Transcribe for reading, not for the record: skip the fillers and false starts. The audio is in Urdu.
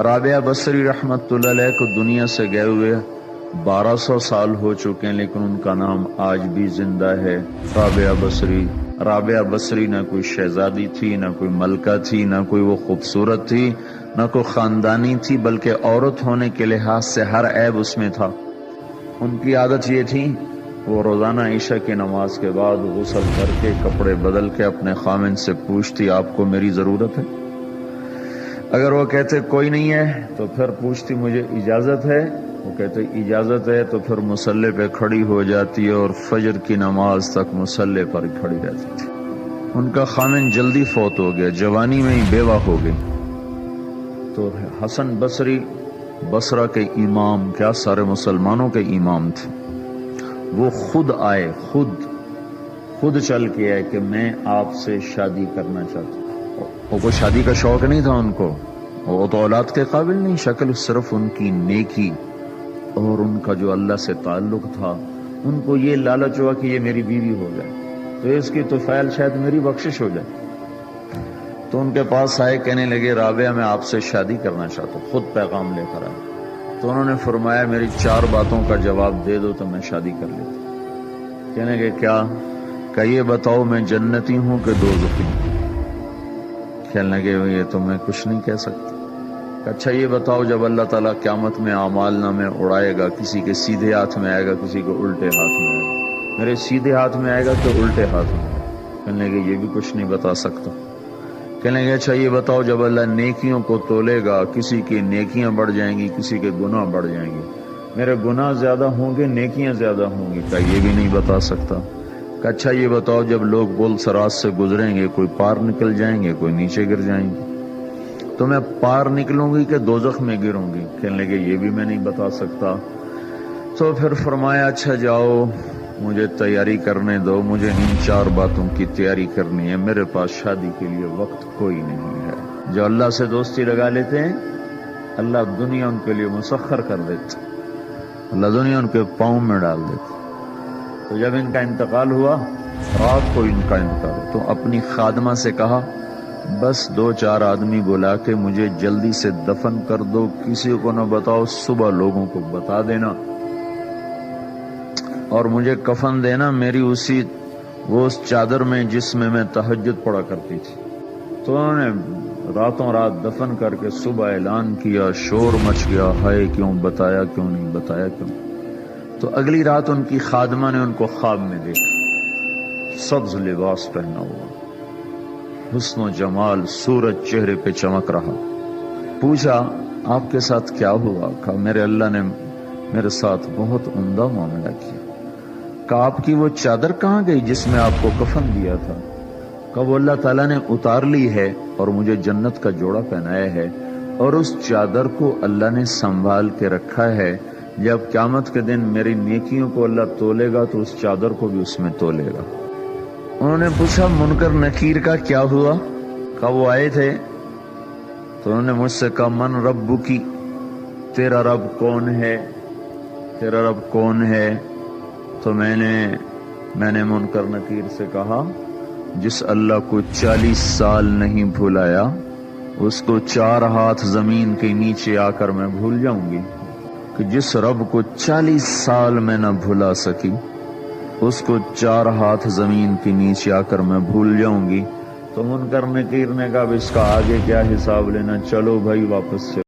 رابعہ بصری رحمت اللہ علیہ کو دنیا سے گئے ہوئے 1200 سال ہو چکے ہیں، لیکن ان کا نام آج بھی زندہ ہے، رابعہ بصری۔ رابعہ بصری نہ کوئی شہزادی تھی، نہ کوئی ملکہ تھی، نہ کوئی وہ خوبصورت تھی، نہ کوئی خاندانی تھی، بلکہ عورت ہونے کے لحاظ سے ہر عیب اس میں تھا۔ ان کی عادت یہ تھی، وہ روزانہ عشاء کی نماز کے بعد غسل کر کے کپڑے بدل کے اپنے خامن سے پوچھتی آپ کو میری ضرورت ہے؟ اگر وہ کہتے کوئی نہیں ہے تو پھر پوچھتی مجھے اجازت ہے؟ وہ کہتے اجازت ہے تو پھر مصلی پہ کھڑی ہو جاتی اور فجر کی نماز تک مصلی پر ہی کھڑی رہتی تھی۔ ان کا خامن جلدی فوت ہو گیا، جوانی میں ہی بیوہ ہو گئی، تو حسن بصری بصرہ کے امام، کیا سارے مسلمانوں کے امام تھے، وہ خود آئے، خود چل کے آئے کہ میں آپ سے شادی کرنا چاہتا ہوں۔ وہ کوئی شادی کا شوق نہیں تھا ان کو، وہ تو اولاد کے قابل نہیں، شکل صرف ان کی نیکی اور ان کا جو اللہ سے تعلق تھا، ان کو یہ لالچ ہوا کہ یہ میری بیوی ہو جائے تو اس کی طفیل شاید میری بخشش ہو جائے۔ تو ان کے پاس آئے، کہنے لگے رابعہ میں آپ سے شادی کرنا چاہتا ہوں، خود پیغام لے کر آئے۔ تو انہوں نے فرمایا میری 4 باتوں کا جواب دے دو تو میں شادی کر لیتا۔ کہنے لگے کیا؟ کہ یہ بتاؤ میں جنتی ہوں کہ دوزخی ہوں؟ کہنے لگے یہ تو میں کچھ نہیں کہہ سکتا۔ اچھا یہ بتاؤ جب اللہ تعالیٰ قیامت میں اعمال نامے اڑائے گا، کسی کے سیدھے ہاتھ میں آئے گا، کسی کو الٹے ہاتھ میں آئے گا، میرے سیدھے ہاتھ میں آئے گا کہ الٹے ہاتھ میں آئے گا؟ کہنے لگے یہ بھی کچھ نہیں بتا سکتا۔ کہنے لگے اچھا یہ بتاؤ جب اللہ نیکیوں کو تولے گا، کسی کی نیکیاں بڑھ جائیں گی، کسی کے گناہ بڑھ جائیں گے، میرے گناہ زیادہ ہوں گے نیکیاں زیادہ ہوں گی؟ کہ یہ بھی نہیں بتا سکتا۔ کہ اچھا یہ بتاؤ جب لوگ بل سرات سے گزریں گے، کوئی پار نکل جائیں گے، کوئی نیچے گر جائیں گے، تو میں پار نکلوں گی کہ دوزخ میں گروں گی؟ کہنے لگے یہ بھی میں نہیں بتا سکتا۔ تو پھر فرمایا اچھا جاؤ مجھے تیاری کرنے دو، مجھے ان 4 باتوں کی تیاری کرنی ہے، میرے پاس شادی کے لیے وقت کوئی نہیں ہے۔ جو اللہ سے دوستی لگا لیتے ہیں اللہ دنیا ان کے لیے مسخر کر دیتے، اللہ دنیا ان کے پاؤں میں ڈال دیتے۔ تو جب ان کا انتقال ہوا، رات کو ان کا انتقال، تو اپنی خادمہ سے کہا بس 2-4 آدمی بلا کے مجھے جلدی سے دفن کر دو، کسی کو نہ بتاؤ، صبح لوگوں کو بتا دینا، اور مجھے کفن دینا میری اس چادر میں جس میں تہجد پڑا کرتی تھی۔ تو انہوں نے راتوں رات دفن کر کے صبح اعلان کیا، شور مچ گیا، ہائے کیوں بتایا، کیوں نہیں بتایا، کیوں؟ تو اگلی رات ان کی خادمہ نے ان کو خواب میں دیکھا، سبز لباس پہنا ہوا، حسن و جمال، سورج چہرے پہ چمک رہا۔ پوچھا آپ کے ساتھ کیا ہوا؟ کہا میرے اللہ نے میرے ساتھ بہت عمدہ معاملہ کیا۔ کہا آپ کی وہ چادر کہاں گئی جس میں آپ کو کفن دیا تھا؟ کہا وہ اللہ تعالیٰ نے اتار لی ہے اور مجھے جنت کا جوڑا پہنایا ہے، اور اس چادر کو اللہ نے سنبھال کے رکھا ہے، جب قیامت کے دن میری نیکیوں کو اللہ تولے گا تو اس چادر کو بھی اس میں تولے گا۔ انہوں نے پوچھا منکر نکیر کا کیا ہوا؟ کہا وہ آئے تھے تو انہوں نے مجھ سے کہا من ربکی، تیرا رب کون ہے، تیرا رب کون ہے؟ تو میں نے منکر نکیر سے کہا جس اللہ کو 40 سال نہیں بھلایا اس کو 4 ہاتھ زمین کے نیچے آ کر میں بھول جاؤں گی؟ کہ جس رب کو 40 سال میں نہ بھلا سکی اس کو 4 ہاتھ زمین کے نیچے آ کر میں بھول جاؤں گی؟ تو منکر نکیر نے کہا اب اس کا آگے کیا حساب لینا، چلو بھائی واپس سے